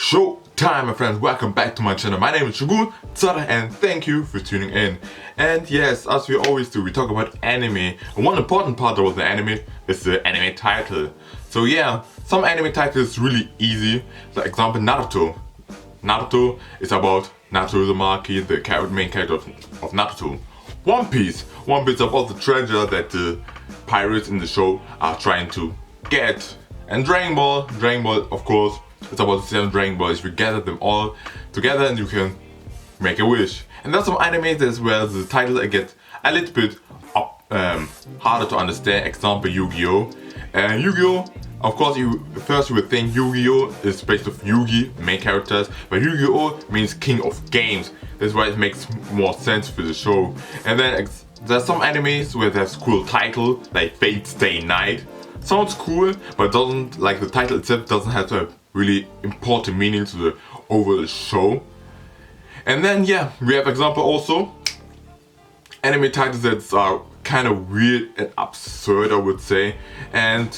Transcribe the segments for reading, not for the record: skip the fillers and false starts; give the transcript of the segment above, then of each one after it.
Showtime, my friends, welcome back to my channel. My name is Shogun Zorra and thank you for tuning in. And yes, as we always do, we talk about anime. And one important part of the anime is the anime title. So yeah, some anime titles really easy. For example, Naruto. Naruto is about Naruto Uzumaki, the main character of Naruto. One Piece is about the treasure that the pirates in the show are trying to get. And Dragon Ball, of course, it's about the 7 Dragon Balls. You gather them all together and you can make a wish. And there's some animes as well, the title get a little bit harder to understand. Example, Yu-Gi-Oh! Yu-Gi-Oh! Of course, first you would think Yu-Gi-Oh! Is based off Yugi, main characters, but Yu-Gi-Oh! Means king of games. That's why it makes more sense for the show. And then there's some animes where there's cool title, like Fate Stay Night. Sounds cool, but doesn't, like the title itself doesn't have a really important meaning to the overall show. And then yeah, we have example also anime titles that are kind of weird and absurd, I would say. And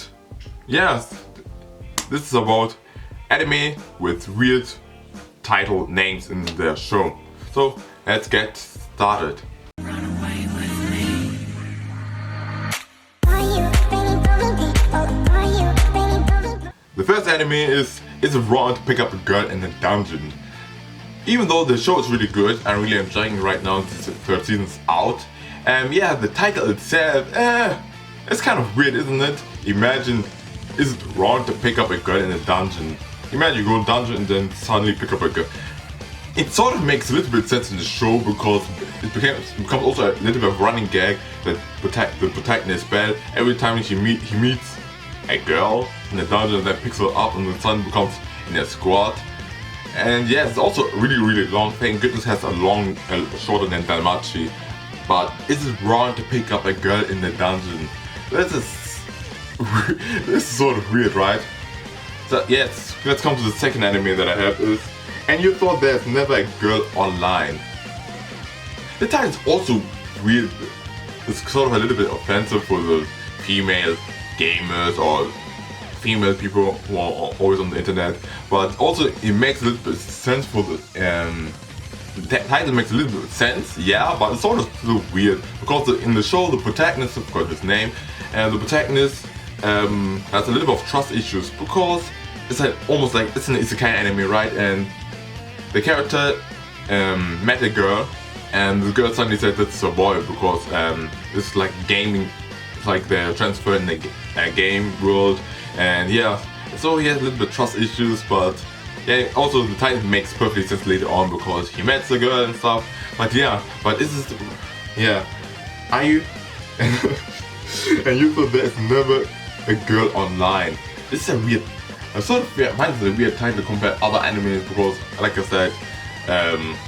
yeah, this is about anime with weird title names in their show. So let's get started. The first anime is it wrong to pick up a girl in a dungeon? Even though the show is really good, I'm really enjoying it right now. This third season's out. Yeah, the title itself, it's kind of weird, isn't it? Imagine, is it wrong to pick up a girl in a dungeon? Imagine you go in a dungeon and then suddenly pick up a girl. It sort of makes a little bit sense in the show because it becomes also a little bit of a running gag that the protagonist bad. Every time he meets a girl in the dungeon that picks her up and the son becomes in a squad. And yeah, it's also really long. Thank goodness has a shorter than Dalmachi. But is it wrong to pick up a girl in the dungeon? This is sort of weird, right? So yes, let's come to the second anime that I have is And You Thought There's Never a Girl Online. The title is also weird. It's sort of a little bit offensive for the female gamers or female people who are always on the internet, but also it makes a little bit sense for the title makes a little bit of sense, yeah, but it's sort of still weird because in the show the protagonist, I've got his name, and the protagonist has a little bit of trust issues because it's like almost like it's an isekai anime, right? And the character met a girl, and the girl suddenly said that it's a boy because it's like gaming. Like they're transferring the game world, and yeah, so he has a little bit of trust issues, but yeah, also the title makes perfectly sense later on because he met the girl and stuff. But yeah, but this is yeah, are you and you thought there's never a girl online? This is a weird, sort of weird, mine is a weird title compared to other animes because, like I said,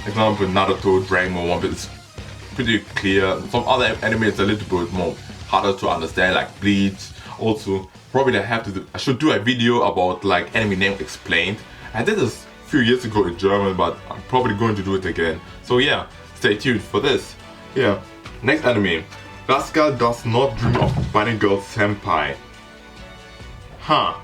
example Naruto, Dragon Ball, One Piece, it's pretty clear. Some other animes is a little bit more harder to understand, like Bleach. Also, probably I should do a video about like anime name explained. I did this a few years ago in German, but I'm probably going to do it again. So yeah, stay tuned for this. Yeah, next anime. Rascal Does Not Dream of Bunny Girl Senpai. Huh.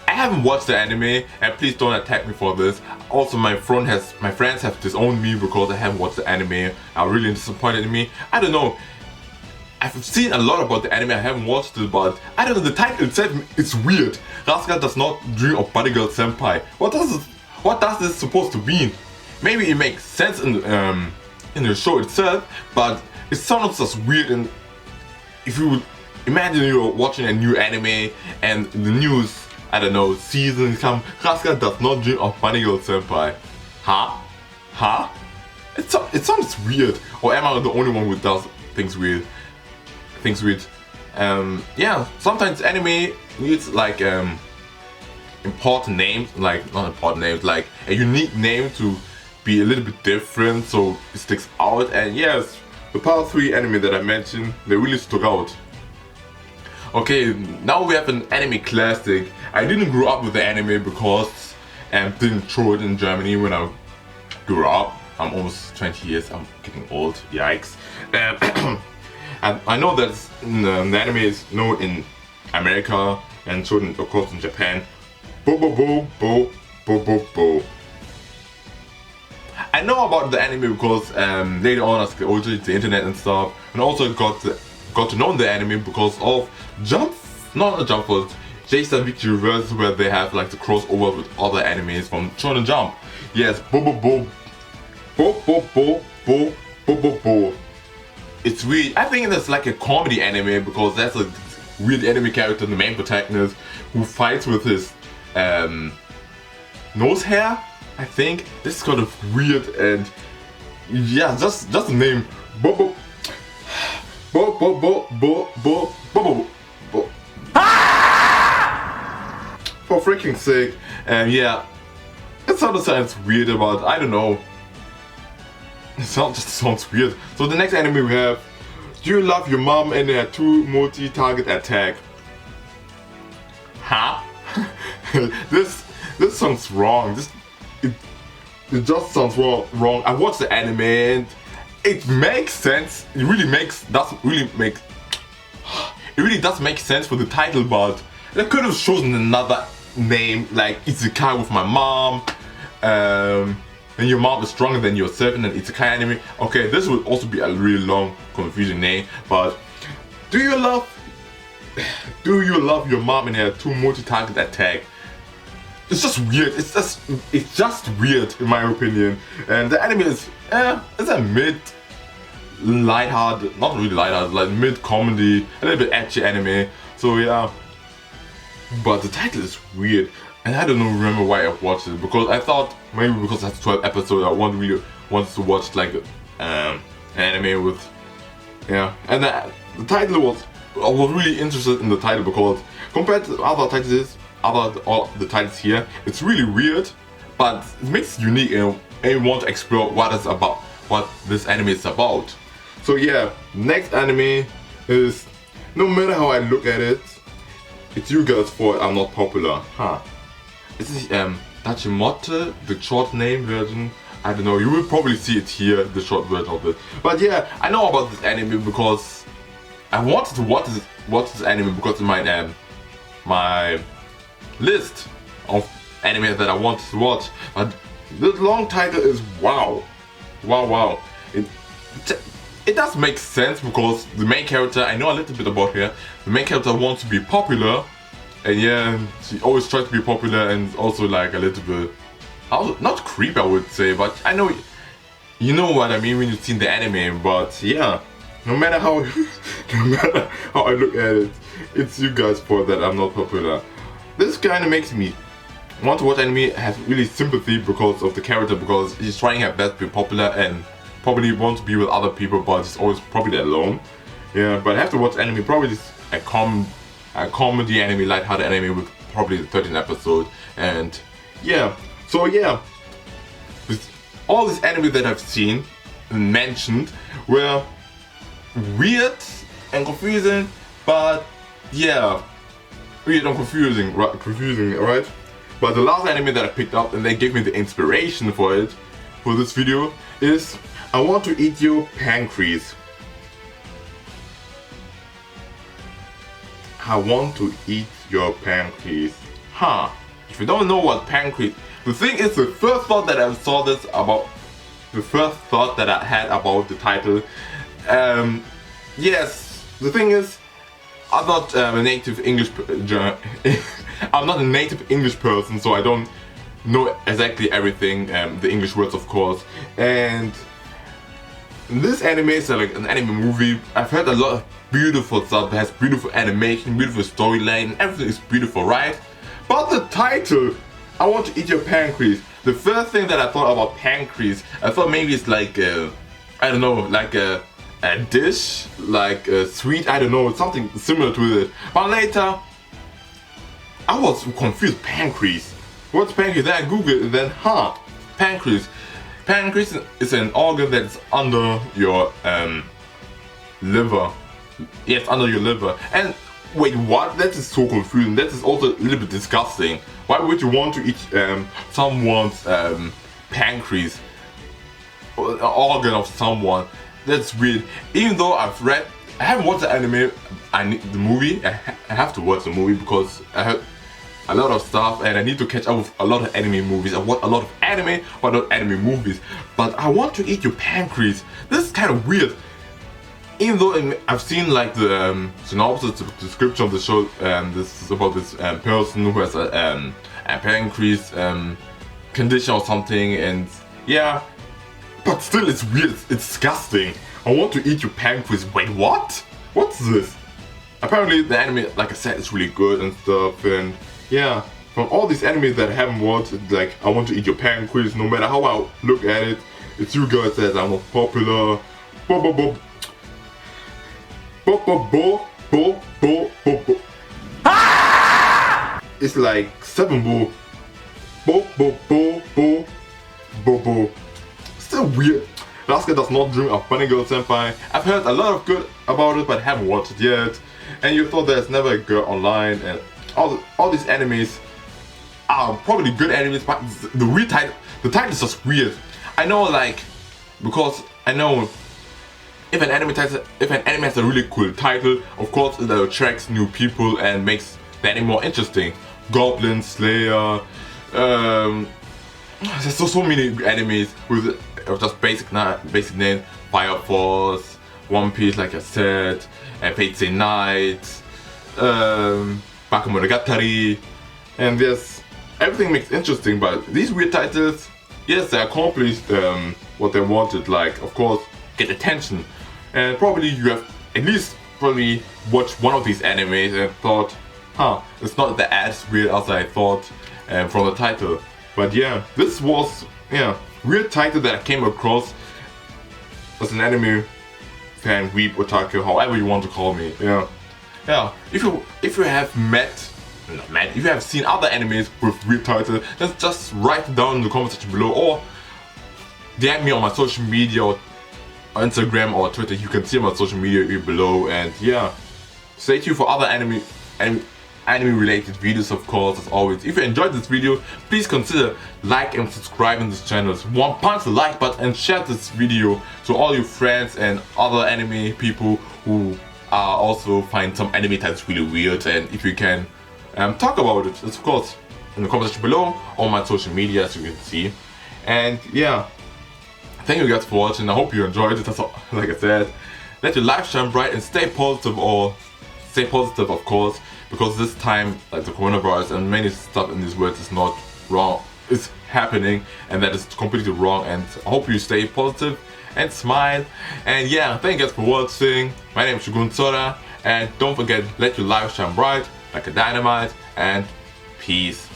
I haven't watched the anime, and please don't attack me for this. Also, my friends have disowned me because I haven't watched the anime. Are really disappointed in me. I don't know. I've seen a lot about the anime, I haven't watched it, but I don't know, the title itself is weird. Rascal Does Not Dream of Bunny Girl Senpai. What does this supposed to mean? Maybe it makes sense in the show itself, but it sounds just weird. And if you would imagine you're watching a new anime and the news, I don't know, season come, Rascal Does Not Dream of Bunny Girl Senpai. Huh? It sounds weird. Or am I the only one who does things weird? Yeah, sometimes anime needs like important names, like not important names, like a unique name to be a little bit different so it sticks out. And yes, the past 3 anime that I mentioned, they really stuck out. Okay, now we have an anime classic. I didn't grow up with the anime because I didn't show it in Germany when I grew up. I'm almost 20 years, I'm getting old, yikes. And I know that the anime is known in America and shown of course in Japan. Bo bo bo. I know about the anime because later on I scrolled the internet and stuff, and also got to know the anime because of Jump Force, J-Star Victory Reverse, where they have like the crossover with other animes from Shonen Jump. Yes, bo bo bo, bo bo bo bo bo bo bo. It's weird. I think it's like a comedy anime because that's a weird anime character, the main protagonist, who fights with his nose hair. I think this is kind of weird, and yeah, just the name bo bo bo bo bo bo bo bo bo. For freaking sake, yeah, it sounds weird, but I don't know. It just sounds weird. So the next anime we have, Do You Love Your Mom and Her 2 Multi-Target Attack? Huh? This sounds wrong. It just sounds wrong. I watched the anime and it makes sense. It really does make sense for the title, but they could have chosen another name like Isekai with my mom. And your mom is stronger than yourself in an Isekai anime. Okay, this would also be a really long, confusing name. But do you love your mom and her 2 multi-target attack? It's just weird. It's just weird in my opinion. And the anime is it's a mid lighthearted, not really lighthearted, like mid comedy, a little bit edgy anime. So yeah. But the title is weird. And I don't remember why I watched it, because I thought maybe because it has 12 episodes, I really wanted to watch like an anime with, yeah. And the title was, I was really interested in the title because compared to other titles, all the titles here, it's really weird, but it makes it unique and you want to explore what this anime is about. So yeah, next anime is, no matter how I look at it, it's You Girls' Fault I'm Not Popular. Huh. This is Tachimote, the short name version. I don't know, you will probably see it here, the short version of it. But yeah, I know about this anime because I wanted to watch this anime because in my list of anime that I wanted to watch. But the long title is wow. It does make sense because the main character, I know a little bit about her. The main character wants to be popular. And yeah, she always tries to be popular and also like a little bit, not creepy I would say, but I know, you know what I mean when you've seen the anime. But yeah, no matter how I look at it, it's You Guys' fault that I'm not popular. This kind of makes me want to watch anime, have really sympathy because of the character, because he's trying her best to be popular and probably want to be with other people, but he's always probably alone. Yeah, but I have to watch anime, probably just a comedy anime, lighthearted anime with probably 13 episodes. And yeah, so yeah, with all these anime that I've seen and mentioned were weird and confusing, but yeah, weird and confusing, right? But the last anime that I picked up and they gave me the inspiration for it, for this video, is I Want to Eat Your Pancreas. I want to eat your pancreas. Huh. If you don't know what pancreas, the thing is, the first thought that I had about the title, yes, the thing is, I'm not a native English person, so I don't know exactly everything, the English words of course. And this anime is like an anime movie. I've heard a lot of beautiful stuff. It has beautiful animation, beautiful storyline, and everything is beautiful, right? But the title, I Want to Eat Your Pancreas. The first thing that I thought about pancreas, I thought maybe it's like I don't know, like a dish, like a sweet, I don't know, something similar to it. But later, I was confused. Pancreas. What's pancreas? Then I googled it, and then pancreas. Pancreas is an organ that's under your liver. Yes, under your liver. And wait, what? That is so confusing. That is also a little bit disgusting. Why would you want to eat someone's pancreas? Or an organ of someone? That's weird. Even though I haven't watched the anime, the movie. I have to watch the movie because I heard a lot of stuff, and I need to catch up with a lot of anime movies. I watch a lot of anime, but not anime movies. But I want to eat your pancreas. This is kind of weird. Even though I've seen like the synopsis, the description of the show, this is about this person who has a pancreas condition or something, and yeah, but still it's weird, it's disgusting. I want to eat your pancreas. Wait, what? What's this? Apparently the anime, like I said, is really good and stuff, and yeah, from all these animes that I haven't watched, it's like I want to eat your pancreas. No matter how I look at it, it's you guys that are most popular. It's like 7 Still weird. Rasuke does not dream of Bunny Girl Senpai. I've heard a lot of good about it, but haven't watched it yet. And you thought there's never a girl online, and all these animes are probably good animes, but the title is just weird. I know, like, because I know if an anime has a really cool title, of course it attracts new people and makes the anime more interesting. Goblin Slayer, there's so many animes with just basic name. Fire Force, One Piece, like I said, and Fate Stay Night, Bakemonogatari, and yes, everything makes interesting. But these weird titles, yes, they accomplished what they wanted. Like, of course, get attention, and probably you have at least probably watched one of these animes and thought, huh, it's not as weird as I thought from the title. But yeah, this was weird title that I came across as an anime fan, weeb, otaku, however you want to call me. Yeah. If you have if you have seen other animes with weird titles, then just write it down in the comment section below, or DM me on my social media, or Instagram or Twitter. You can see my social media here below, and yeah, stay tuned for other anime related videos, of course, as always. If you enjoyed this video, please consider like and subscribing this channel. Punch the like button and share this video to all your friends and other anime people who also find some anime titles really weird. And if you can talk about it, of course, in the comment section below, on my social media, as you can see. And yeah, thank you guys for watching. I hope you enjoyed it. That's all, like I said, let your life shine bright and stay positive, of course, because this time, like the coronavirus and many stuff in this world is not wrong, it's happening, and that is completely wrong. And I hope you stay positive and smile. And yeah, thank you guys for watching. My name is Shogun Zorra, and don't forget, let your life shine bright like a dynamite, and peace.